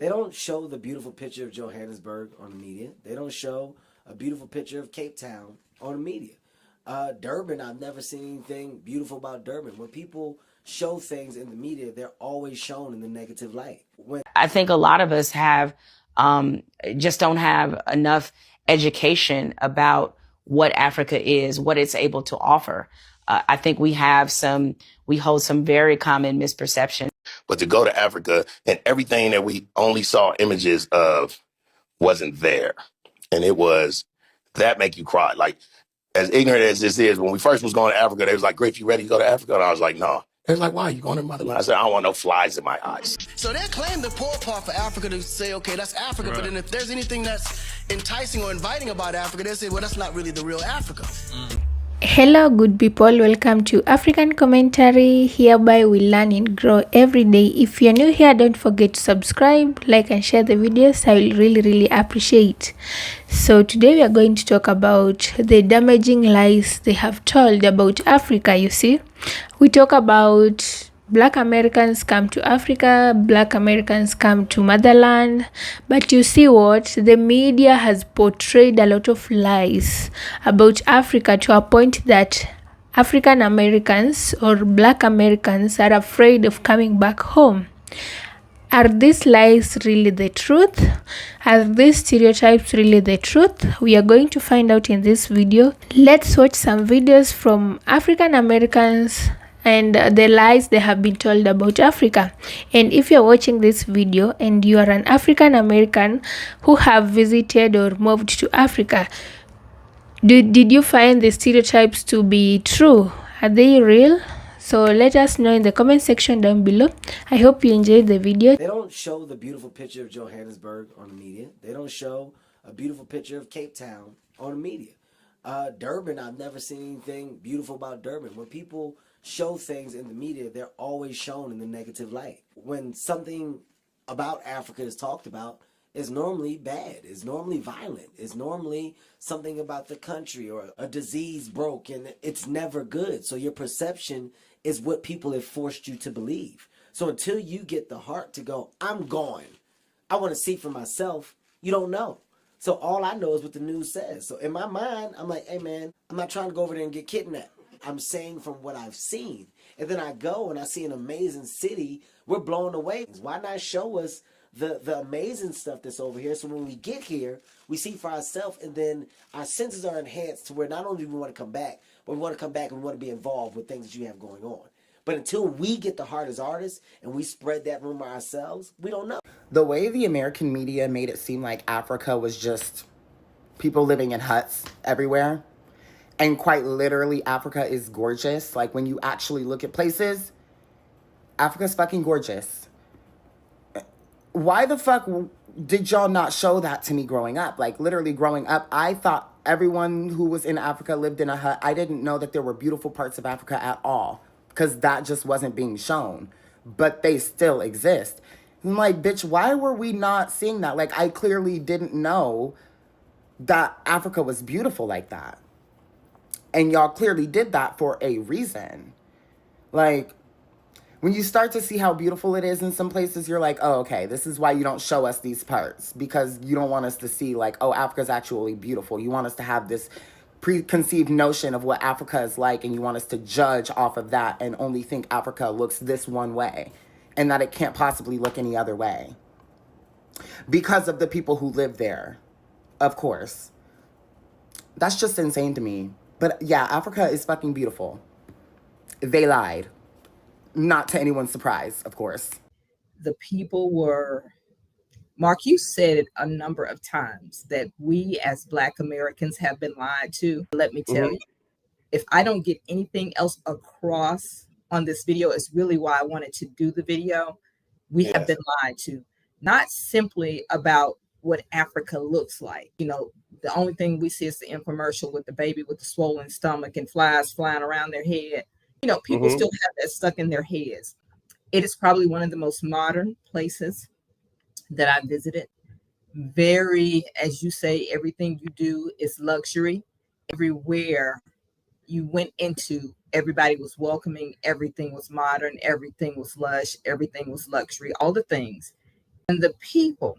They don't show the beautiful picture of Johannesburg on the media. They don't show a beautiful picture of Cape Town on the media. Durban, I've never seen anything beautiful about Durban. When people show things in the media, they're always shown in the negative light. I think a lot of us have just don't have enough education about what Africa is, what it's able to offer. I think we hold some very common misperceptions. But to go to Africa and everything that we only saw images of wasn't there. And it was, that make you cry. Like, as ignorant as this is, when we first was going to Africa, they was like, Griff, you ready to go to Africa? And I was like, no. They was like, why? You going to motherland? I said, I don't want no flies in my eyes. So they claim the poor part for Africa to say, okay, that's Africa. Right. But then if there's anything that's enticing or inviting about Africa, they say, well, that's not really the real Africa. Hello good people, welcome to African Commentary. Hereby we learn and grow every day. If you're new here, don't forget to subscribe, like and share the videos. I will really appreciate. So today we are going to talk about the damaging lies they have told about Africa. You see, we talk about Black Americans come to Africa, Black Americans come to motherland. But you see what? The media has portrayed a lot of lies about Africa to a point that African Americans or Black Americans are afraid of coming back home. Are these lies really the truth? Are these stereotypes really the truth? We are going to find out in this video. Let's watch some videos from African Americans and the lies they have been told about Africa. And if you're watching this video and you are an African American who have visited or moved to Africa, did you find the stereotypes to be true? Are they real? So let us know in the comment section down below. I hope you enjoyed the video. They don't show the beautiful picture of Johannesburg on the media. They don't show a beautiful picture of Cape Town on the media. Durban, I've never seen anything beautiful about Durban. When people show things in the media, they're always shown in the negative light. When something about Africa is talked about, it's normally bad, it's normally violent, it's normally something about the country or a disease broke, and it's never good. So your perception is what people have forced you to believe. So until you get the heart to go, I'm going, I want to see for myself, you don't know. So all I know is what the news says. So in my mind, I'm like, hey man, I'm not trying to go over there and get kidnapped. I'm saying from what I've seen. And then I go and I see an amazing city. We're blown away. Why not show us the amazing stuff that's over here? So when we get here, we see for ourselves, and then our senses are enhanced to where not only do we want to come back, but we want to come back and we want to be involved with things that you have going on. But until we get the heart as artists and we spread that rumor ourselves, we don't know. The way the American media made it seem like Africa was just people living in huts everywhere. And quite literally, Africa is gorgeous. Like, when you actually look at places, Africa's fucking gorgeous. Why the fuck did y'all not show that to me growing up? Like, literally growing up, I thought everyone who was in Africa lived in a hut. I didn't know that there were beautiful parts of Africa at all, because that just wasn't being shown. But they still exist. I'm like, bitch, why were we not seeing that? Like, I clearly didn't know that Africa was beautiful like that. And y'all clearly did that for a reason. Like, when you start to see how beautiful it is in some places, you're like, oh, okay, this is why you don't show us these parts. Because you don't want us to see, like, oh, Africa's actually beautiful. You want us to have this preconceived notion of what Africa is like, and you want us to judge off of that and only think Africa looks this one way, and that it can't possibly look any other way. Because of the people who live there, of course. That's just insane to me. But yeah, Africa is fucking beautiful. They lied. Not to anyone's surprise, of course. The people were, Mark, you said it a number of times that we as Black Americans have been lied to. Let me tell you, if I don't get anything else across on this video, it's really why I wanted to do the video. We have been lied to, not simply about what Africa looks like. You know, the only thing we see is the infomercial with the baby with the swollen stomach and flies flying around their head. You know, people still have that stuck in their heads. It is probably one of the most modern places that I visited. Very, as you say, everything you do is luxury. Everywhere you went into, everybody was welcoming. Everything was modern. Everything was lush. Everything was luxury. All the things. And the people,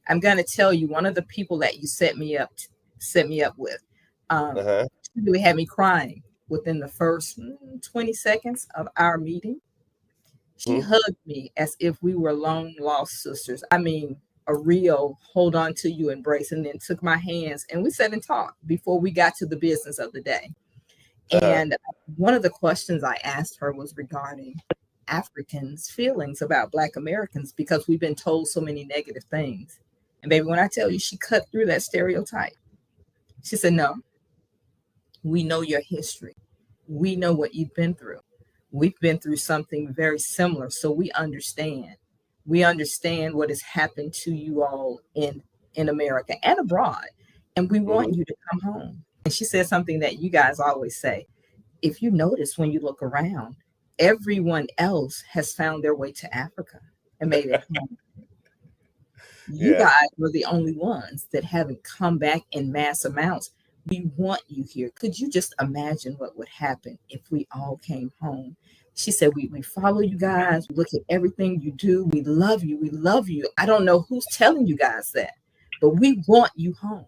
I'm going to tell you, one of the people that you set me up with, really had me crying within the first 20 seconds of our meeting. She hugged me as if we were long lost sisters. I mean, a real hold on to you embrace, and then took my hands and we sat and talked before we got to the business of the day. And one of the questions I asked her was regarding Africans' feelings about Black Americans, because we've been told so many negative things. And baby, when I tell you, she cut through that stereotype. She said, no, we know your history. We know what you've been through. We've been through something very similar. So we understand. We understand what has happened to you all in America and abroad. And we want you to come home. And she said something that you guys always say. If you notice when you look around, everyone else has found their way to Africa and made it home. You guys were the only ones that haven't come back in mass amounts. We want you here. Could you just imagine what would happen if we all came home? She said, we follow you guys. We look at everything you do. We love you. We love you. I don't know who's telling you guys that, but we want you home.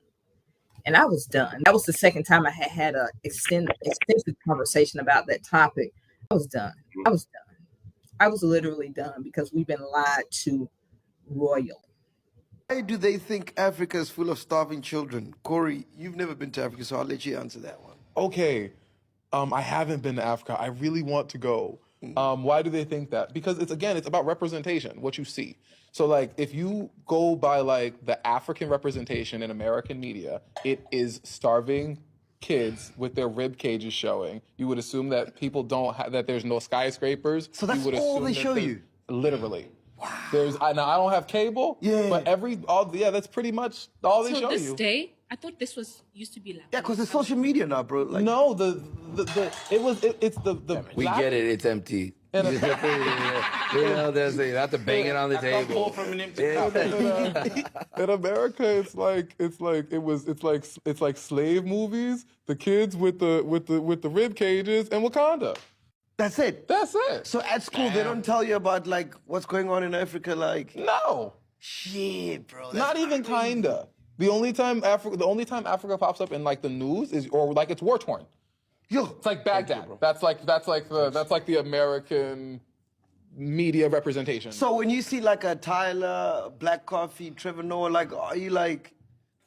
And I was done. That was the second time I had an extensive conversation about that topic. I was done. I was done. I was literally done, because we've been lied to royally. Why do they think Africa is full of starving children? Corey, you've never been to Africa, so I'll let you answer that one. Okay. I haven't been to Africa. I really want to go. Why do they think that? Because it's about representation, what you see. So like, if you go by like the African representation in American media, it is starving kids with their rib cages showing. You would assume that people that there's no skyscrapers. So that's all they show you? Literally. Wow. Now I don't have cable, but that's pretty much all they show you. So this day, I thought this used to be like. Yeah, because it's social media now, bro. Like, no, it's the we get it. It's empty. You know, there's you have to bang it on the table. From an empty in America, it's like slave movies. The kids with the rib cages and Wakanda. That's it. That's it. So at school, they don't tell you about like what's going on in Africa, like. No. Shit, bro. Not even kinda. The only time Africa pops up in like the news is, or like it's war torn. Yo, it's like Baghdad. That's like the American media representation. So when you see like a Tyler, Black Coffee, Trevor Noah, like, are you like?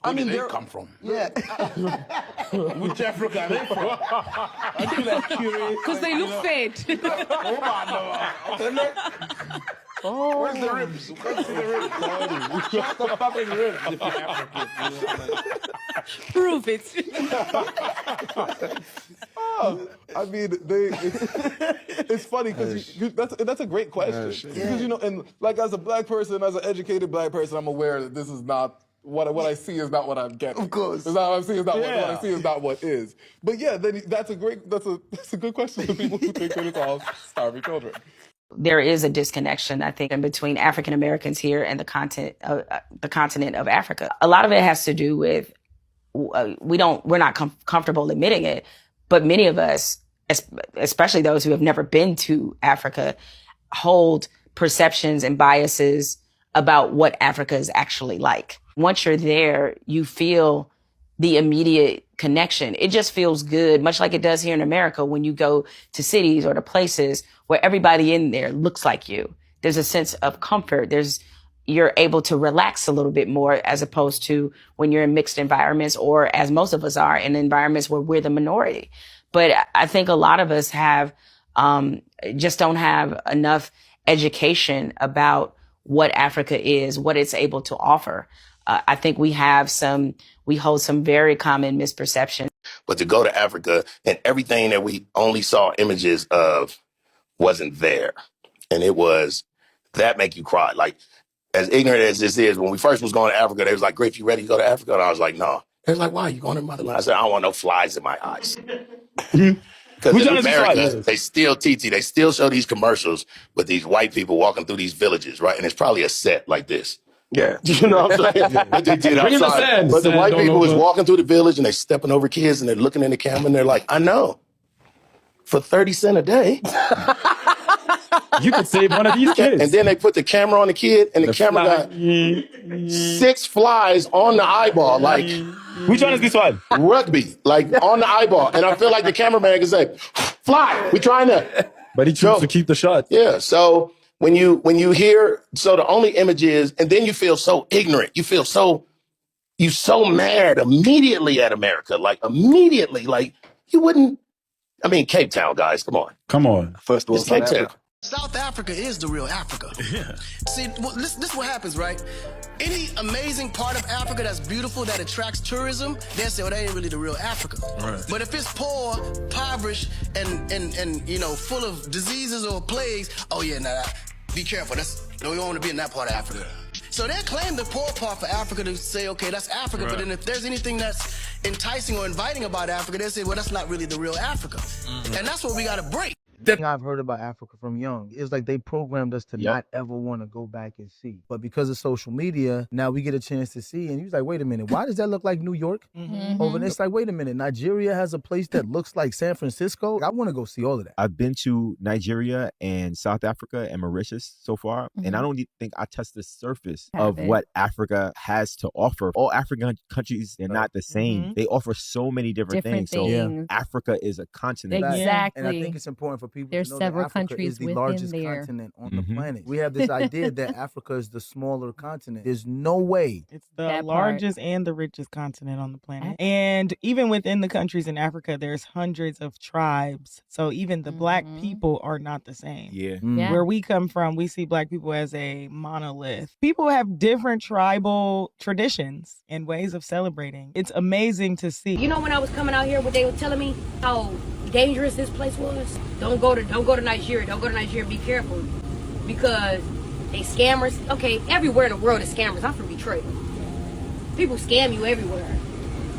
Where did they come from? Yeah. Which Africa are they from? I feel like curious. Because they look fed. Oh, where's the ribs? Where's the ribs? Shut the fucking ribs if you're African. Prove it. I mean, it's funny because that's a great question. Because, you know, and like as a Black person, as an educated Black person, I'm aware that this is not what I see is not what I'm getting. Of course. It's not what I'm seeing is not what I see is not what is. But yeah, then that's a good question to people who think that it's all starving children. There is a disconnection, I think, in between African Americans here and the continent of Africa. A lot of it has to do with we're not comfortable admitting it, but many of us, especially those who have never been to Africa, hold perceptions and biases about what Africa is actually like. Once you're there, you feel the immediate connection. It just feels good, much like it does here in America when you go to cities or to places where everybody in there looks like you. There's a sense of comfort. You're able to relax a little bit more as opposed to when you're in mixed environments, or as most of us are in environments where we're the minority. But I think a lot of us just don't have enough education about what Africa is, what it's able to offer. I think we hold some very common misperceptions. But to go to Africa and everything that we only saw images of wasn't there. And that make you cry. Like, as ignorant as this is, when we first was going to Africa, they was like, Griff, you ready to go to Africa? And I was like, no. They was like, why? You going to motherland? I said, I don't want no flies in my eyes. Because in America, they still they still show these commercials with these white people walking through these villages, right? And it's probably a set like this. Yeah. You know what I'm saying? But they did outside. But the white people was walking through the village and they stepping over kids and they're looking in the camera and they're like, I know. For 30 cents a day. You could save one of these kids. And then they put the camera on the kid, and the camera got 6 flies on the eyeball, like which one is this one? Rugby, like on the eyeball. And I feel like the cameraman can say, "Fly, we trying to." But he chose to keep the shot. Yeah. So when you hear, so the only image is, and then you feel so ignorant. You feel so mad immediately at America, like immediately, like you wouldn't. I mean, Cape Town, guys, come on. Come on. First of all, It's Cape Town. South Africa is the real Africa. Yeah. See, well, this is what happens, right? Any amazing part of Africa that's beautiful, that attracts tourism, they say, "Oh, that ain't really the real Africa." Right. But if it's poor, impoverished, and you know, full of diseases or plagues, oh yeah, nah, be careful. No, we don't want to be in that part of Africa. So they claim the poor part for Africa to say, okay, that's Africa. Right. But then if there's anything that's enticing or inviting about Africa, they say, well, that's not really the real Africa. Mm-hmm. And that's what we got to break. The thing I've heard about Africa from young is like they programmed us to not ever want to go back and see. But because of social media, now we get a chance to see. And you're like, wait a minute, why does that look like New York? Mm-hmm. Over there, it's like, wait a minute, Nigeria has a place that looks like San Francisco. I want to go see all of that. I've been to Nigeria and South Africa and Mauritius so far, and I don't think I touched the surface of what Africa has to offer. All African countries, they're not the same. They offer so many different things. So Africa is a continent. Exactly. And I think it's important for people There's to know several that Africa countries is the within largest there. continent on the planet. We have this idea that Africa is the smaller continent. There's no way. It's the largest and the richest continent on the planet. And even within the countries in Africa, there's hundreds of tribes. So even the black people are not the same. Where we come from, we see black people as a monolith. People have different tribal traditions and ways of celebrating. It's amazing to see. You know, when I was coming out here, what they were telling me, how dangerous this place was. Don't go to Nigeria. Don't go to Nigeria. Be careful, because they scammers. Okay, everywhere in the world is scammers. I'm from Detroit. People scam you everywhere.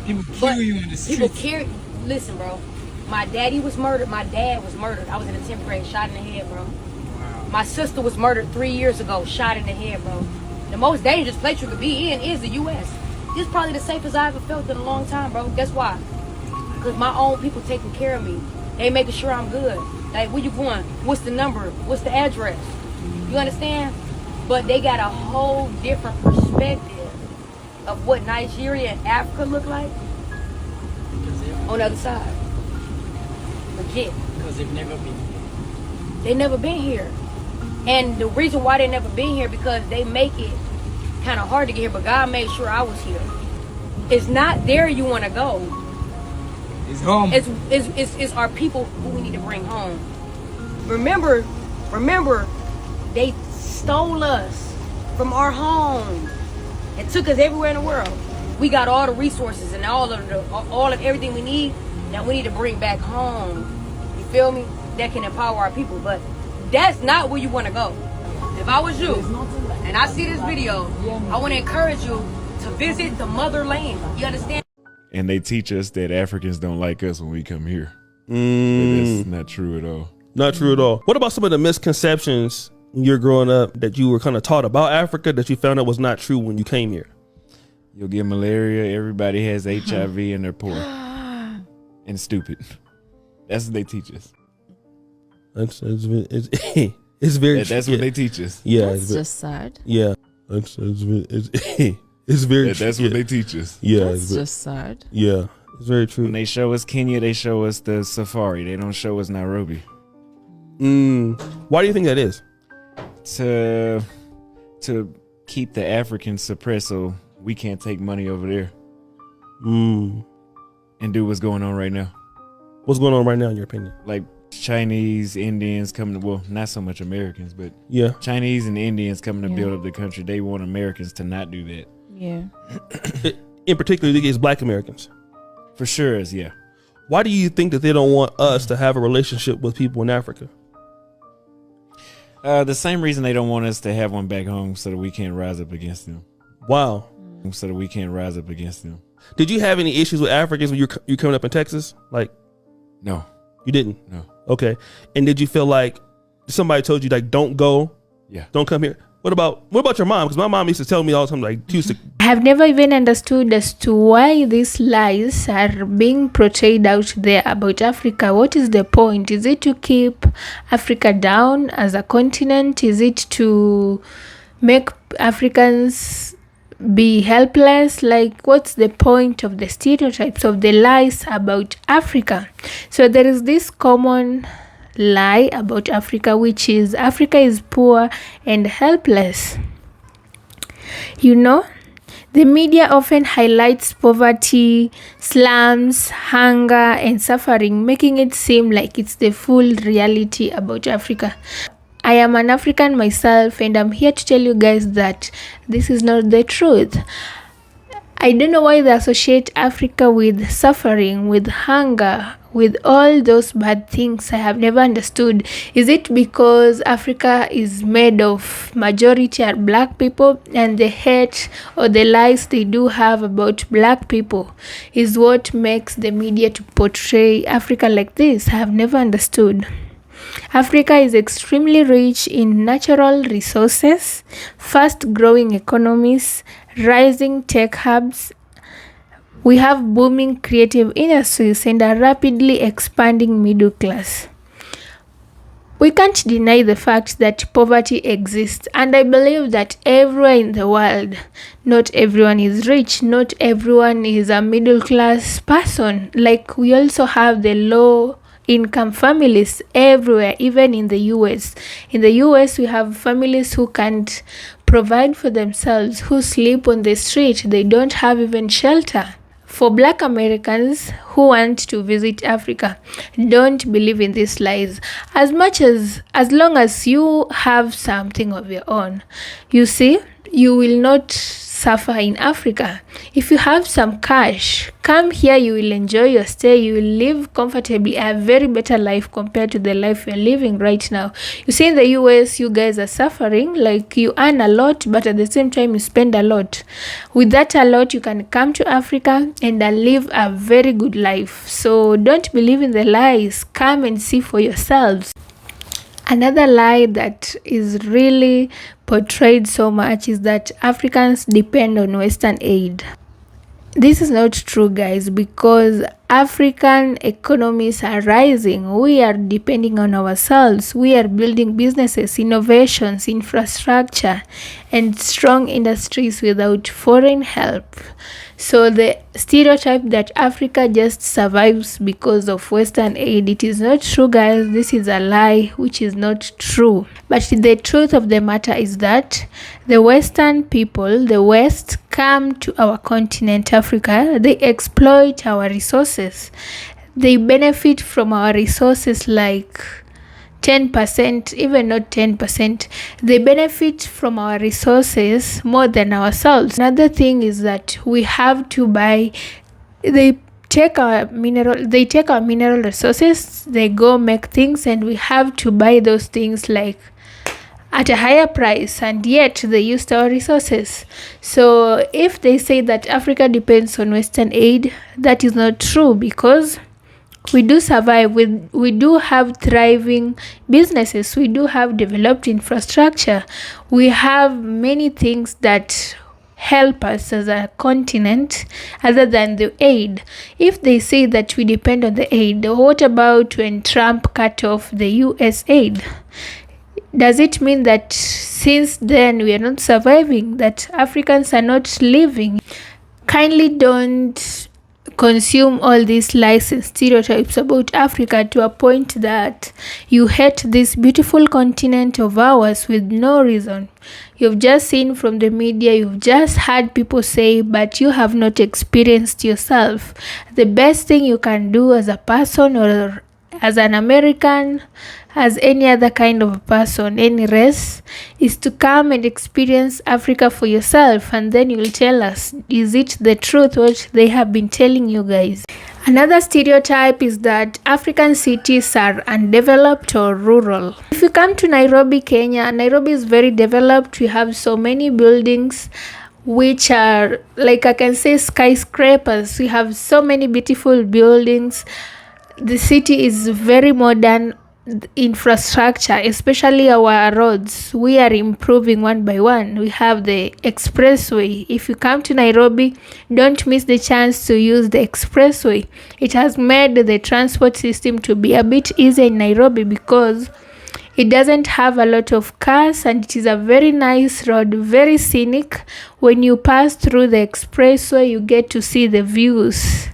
People kill you in the streets. People carry. Listen, bro. My daddy was murdered. My dad was murdered. I was in the 10th grade, shot in the head, bro. Wow. My sister was murdered 3 years ago, shot in the head, bro. The most dangerous place you could be in is the U.S. This is probably the safest I ever felt in a long time, bro. Guess why? Because my own people taking care of me. They making sure I'm good. Like, where you going? What's the number? What's the address? You understand? But they got a whole different perspective of what Nigeria and Africa look like on the other side. Legit. Because they've never been here. They never been here. And the reason why they never been here, because they make it kind of hard to get here, but God made sure I was here. It's not there you want to go. It's home. It's our people who we need to bring home. Remember, they stole us from our home and took us everywhere in the world. We got all the resources and all of everything we need that we need to bring back home. You feel me? That can empower our people. But that's not where you want to go. If I was you and I see this video, I want to encourage you to visit the motherland. You understand? And they teach us that Africans don't like us when we come here. That's not true at all. Not true at all. What about some of the misconceptions when you're growing up that you were kind of taught about Africa that you found out was not true when you came here? You'll get malaria. Everybody has HIV and they're poor and stupid. That's what they teach us. It's very. That's what they teach us. Yeah, that's just sad. Yeah, it's very. That's what they teach us. Yeah, that's just sad. Yeah, it's very true. When they show us Kenya, they show us the safari. They don't show us Nairobi. Why do you think that is? To keep the Africans suppressed, so we can't take money over there. And do what's going on right now. What's going on right now, in your opinion? Like Chinese, Indians coming to, well, not so much Americans, but yeah, Chinese and Indians coming to build up the country. They want Americans to not do that. Yeah. In particular, against Black Americans. For sure, yeah. Why do you think that they don't want us to have a relationship with people in Africa? The same reason they don't want us to have one back home, so that we can't rise up against them. Wow. So that we can't rise up against them. Did you have any issues with Africans when you coming up in Texas? Like, no. You didn't? No. Okay. And did you feel like somebody told you, like, don't go? Yeah. Don't come here? What about your mom? Because my mom used to tell me all the time, like, she used to. I have never even understood as to why these lies are being portrayed out there about Africa. What is the point? Is it to keep Africa down as a continent? Is it to make Africans be helpless? Like, what's the point of the stereotypes, of the lies about Africa? So there is this common lie about Africa, which is Africa is poor and helpless. You know, the media often highlights poverty, slums, hunger, and suffering, making it seem like it's the full reality about Africa. I am an African myself, and I'm here to tell you guys that this is not the truth. I don't know why they associate Africa with suffering, with hunger, with all those bad things. I have never understood. Is it because Africa is made of majority are black people, and the hate or the lies they do have about black people is what makes the media to portray Africa like this? I have never understood. Africa is extremely rich in natural resources, fast-growing economies, rising tech hubs. We have booming creative industries and a rapidly expanding middle class. We can't deny the fact that poverty exists, and I believe that everywhere in the world, not everyone is rich, not everyone is a middle class person. Like, we also have the low income families everywhere, even in the US. In the US, we have families who can't provide for themselves, who sleep on the street. They don't have even shelter. For Black Americans who want to visit Africa, don't believe in these lies. As long as you have something of your own, you see, you will not suffer in Africa. If you have some cash, come here, you will enjoy your stay, you will live comfortably, a very better life compared to the life you're living right now. You see, in the US, you guys are suffering, like you earn a lot, but at the same time you spend a lot. With that a lot, you can come to Africa and live a very good life. So don't believe in the lies, come and see for yourselves. Another lie that is really portrayed so much is that Africans depend on Western aid. This is not true, guys, because African economies are rising. We are depending on ourselves. We are building businesses, innovations, infrastructure, and strong industries without foreign help. So the stereotype that Africa just survives because of Western aid, it is not true, guys. This is a lie, which is not true. But the truth of the matter is that the Western people, the West, come to our continent, Africa. They exploit our resources. They benefit from our resources like 10%, even not 10%. They benefit from our resources more than ourselves. Another thing is that we have to buy, they take our mineral resources, they go make things, and we have to buy those things like at a higher price, and yet they used our resources. So if they say that Africa depends on Western aid, that is not true, because we do survive. We do have thriving businesses. We do have developed infrastructure. We have many things that help us as a continent other than the aid. If they say that we depend on the aid, what about when Trump cut off the US aid? Does it mean that since then we are not surviving, that Africans are not living? Kindly don't consume all these lies and stereotypes about Africa to a point that you hate this beautiful continent of ours with no reason. You've just seen from the media, you've just heard people say, but you have not experienced yourself. The best thing you can do as a person, or as an American, as any other kind of a person, any race, is to come and experience Africa for yourself, and then you will tell us, is it the truth what they have been telling you guys? Another stereotype is that African cities are undeveloped or rural. If you come to Nairobi, Kenya, Nairobi is very developed. We have so many buildings which are, like, I can say, skyscrapers. We have so many beautiful buildings. The city is very modern. infrastructure, especially our roads. We are improving one by one. We have the expressway. If you come to Nairobi, don't miss the chance to use the expressway. It has made the transport system to be a bit easier in Nairobi because it doesn't have a lot of cars, and it is a very nice road, very scenic. When you pass through the expressway, you get to see the views,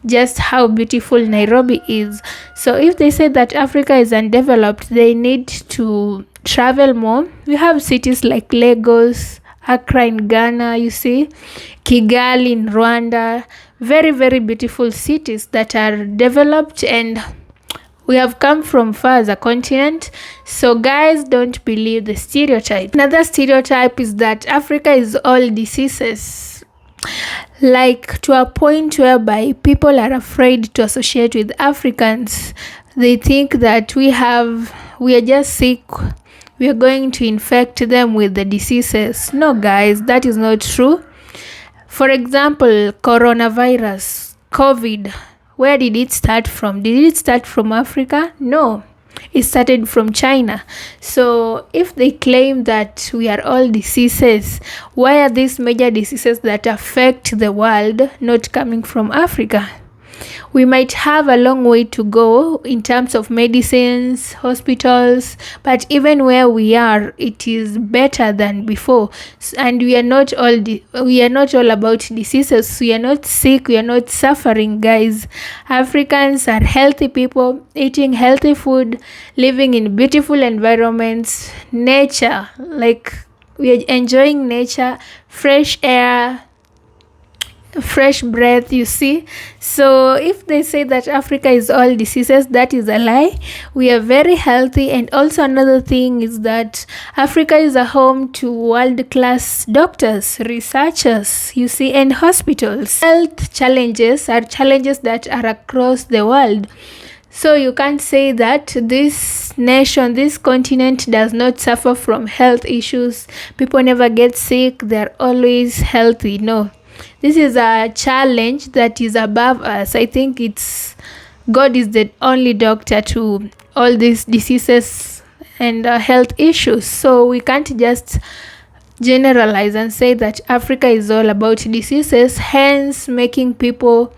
just how beautiful Nairobi is. So if they say that Africa is undeveloped, they need to travel more. We have cities like Lagos, Accra in Ghana, you see, Kigali in Rwanda, very, very beautiful cities that are developed, and we have come from far as a continent. So guys, don't believe the stereotype. Another stereotype is that Africa is all diseases, like to a point whereby people are afraid to associate with Africans. They think that we are just sick, we are going to infect them with the diseases. No guys, that is not true. For example, coronavirus, COVID, where did it start from? Did it start from Africa? No, it started from China. So if they claim that we are all diseases, why are these major diseases that affect the world not coming from Africa? We might have a long way to go in terms of medicines, hospitals, but even where we are, it is better than before. And we are not all about diseases. We are not sick. We are not suffering, guys. Africans are healthy people, eating healthy food, living in beautiful environments, nature. Like, we are enjoying nature, fresh air, fresh breath, you see. So if they say that Africa is all diseases, that is a lie. We are very healthy. And also another thing is that Africa is a home to world-class doctors, researchers, you see, and hospitals. Health challenges are challenges that are across the world. So you can't say that this nation, this continent does not suffer from health issues. People never get sick. They're always healthy. No. This is a challenge that is above us. I think God is the only doctor to all these diseases and health issues. So we can't just generalize and say that Africa is all about diseases, hence making people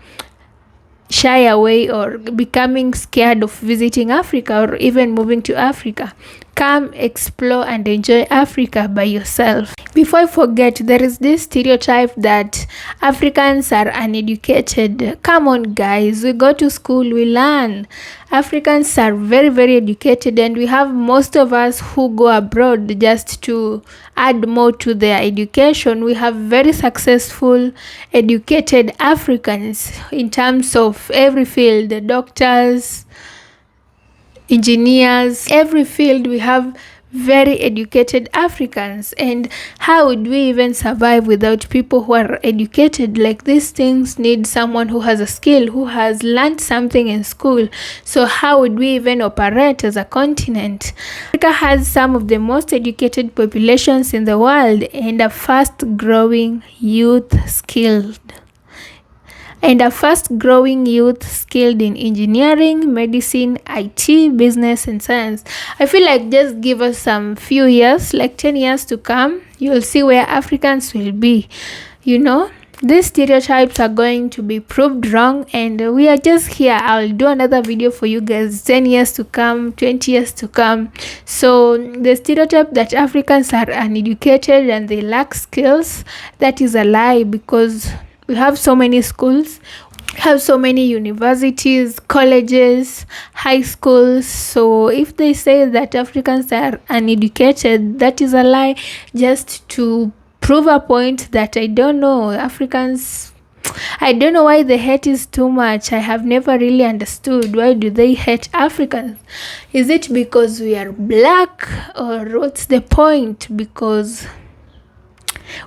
shy away or becoming scared of visiting Africa or even moving to Africa. Come explore and enjoy Africa by yourself. Before I forget, there is this stereotype that Africans are uneducated. Come on guys, we go to school, we learn. Africans are very, very educated, and we have most of us who go abroad just to add more to their education. We have very successful, educated Africans in terms of every field, doctors, engineers, every field. We have very educated Africans. And how would we even survive without people who are educated? Like, these things need someone who has a skill, who has learned something in school. So how would we even operate as a continent? Africa has some of the most educated populations in the world and a fast growing youth skilled in engineering, medicine, IT, business, and science. I feel like just give us some few years, like 10 years to come, you'll see where Africans will be. You know, these stereotypes are going to be proved wrong, and we are just here. I'll do another video for you guys 10 years to come, 20 years to come. So the stereotype that Africans are uneducated and they lack skills, that is a lie, because we have so many schools, we have so many universities, colleges, high schools. So if they say that Africans are uneducated, that is a lie, just to prove a point that I don't know. Africans, I don't know why the hate is too much. I have never really understood, why do they hate Africans? Is it because we are black, or what's the point? Because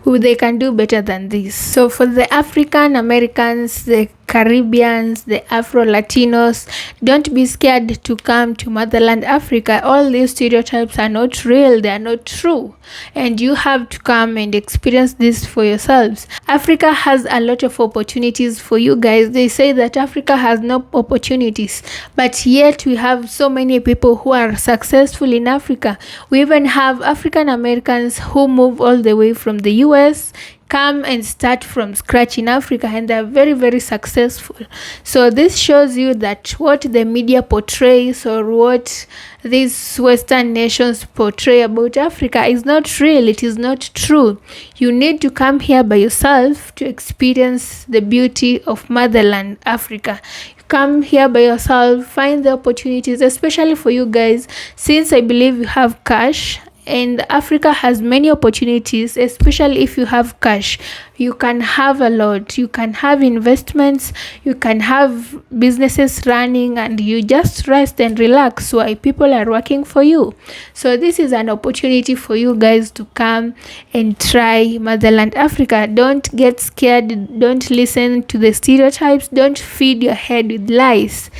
they can do better than this. So for the African Americans, the Caribbeans, the Afro-Latinos. Don't be scared to come to motherland Africa. All these stereotypes are not real, they are not true. And you have to come and experience this for yourselves. Africa has a lot of opportunities for you guys. They say that Africa has no opportunities, but yet we have so many people who are successful in Africa. We even have African Americans who move all the way from the US, come and start from scratch in Africa, and they're very, very successful. So this shows you that what the media portrays or what these Western nations portray about Africa is not real. It is not true. You need to come here by yourself to experience the beauty of motherland Africa. Come here by yourself, find the opportunities, especially for you guys, since I believe you have cash. And Africa has many opportunities, especially if you have cash. You can have a lot. You can have investments. You can have businesses running, and you just rest and relax while people are working for you. So this is an opportunity for you guys to come and try motherland Africa. Don't get scared. Don't listen to the stereotypes. Don't feed your head with lies.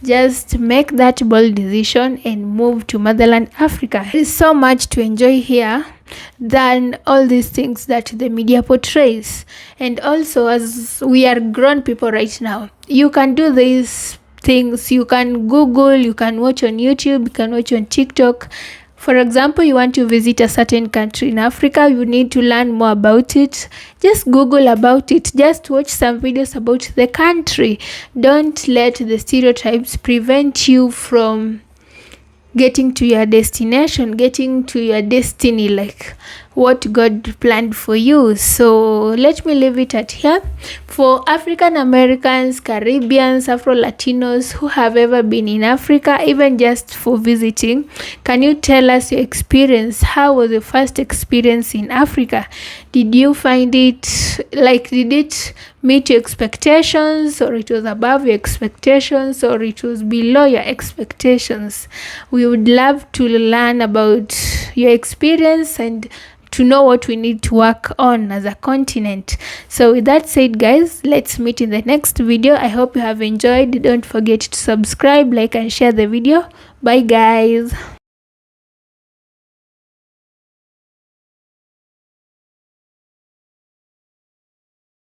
Just make that bold decision and move to motherland Africa. There is so much to enjoy here than all these things that the media portrays. And also, as we are grown people right now, you can do these things. You can Google, you can watch on YouTube, you can watch on TikTok. For example, you want to visit a certain country in Africa, you need to learn more about it. Just Google about it. Just watch some videos about the country. Don't let the stereotypes prevent you from getting to your destination, getting to your destiny, like what God planned for you. So let me leave it at here. For African Americans, Caribbeans, Afro-Latinos who have ever been in Africa, even just for visiting, can you tell us your experience? How was your first experience in Africa? Did you find it, like, did it meet your expectations, or it was above your expectations, or it was below your expectations? We would love to learn about your experience and to know what we need to work on as a continent. So with that said, guys, let's meet in the next video. I hope you have enjoyed. Don't forget to subscribe, like, and share the video. Bye, guys.